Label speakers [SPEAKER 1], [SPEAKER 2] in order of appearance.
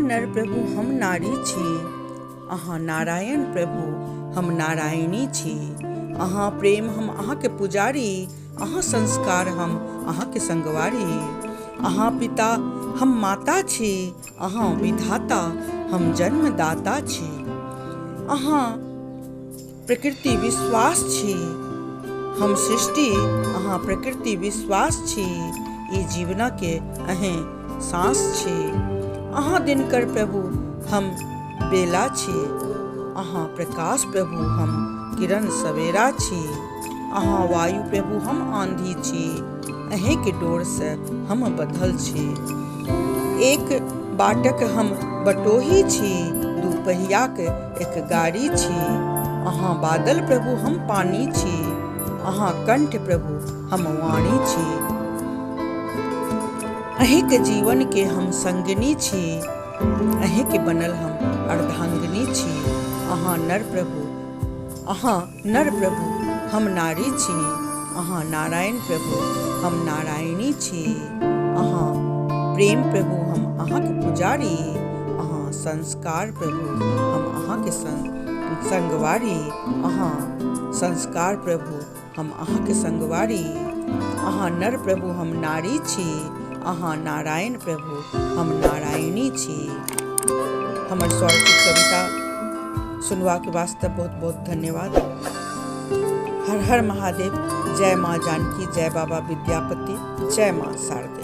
[SPEAKER 1] नर प्रभु हम नारी छी, अहाँ नारायण प्रभु हम नारायणी छी। अहाँ प्रेम हम अहाँके पुजारी, अहाँ संस्कार हम अहाँके संगवारी। अहाँ पिता हम माता छी, अहाँ विधाता हम जन्मदाता छी। अहाँ प्रकृति विश्वास छी, हम सृष्टि अहाँ प्रकृति विश्वास छी। ई जीवन के अहें सांस छी। अहाँ दिनकर प्रभु हम बेला छी, अहाँ प्रकाश प्रभु हम किरण सवेरा छी। अहाँ वायु प्रभु हम आंधी छी, अहें के डोर से हम बंधल छी। एक बाटक हम बटोही छी, दू पहियाक एक गाड़ी छी। अहाँ बादल प्रभु हम पानी छी, अहाँ कंठ प्रभु हम वाणी छी। अहें के जीवन के हम संगिनी छी, अहें के बनल हम अर्धांगिनी छी। अहाँ नर प्रभु हम नारी छी, अहाँ नारायण प्रभु हम नारायणी छी। अहाँ प्रेम प्रभु हम अहाँके पुजारी, अहाँ संस्कार प्रभु हम अहाँके संगवारी। अहाँ संस्कार प्रभु हम अहाँके संगवारी। अहाँ नर प्रभु हम नारी छी, अहाँ नारायण प्रभु हम नारायणी छी। हमर स्वरचित कविता सुनवा के वास्ते बहुत बहुत धन्यवाद। हर हर महादेव। जय माँ जानकी, जय बाबा विद्यापति, जय माँ शारदा।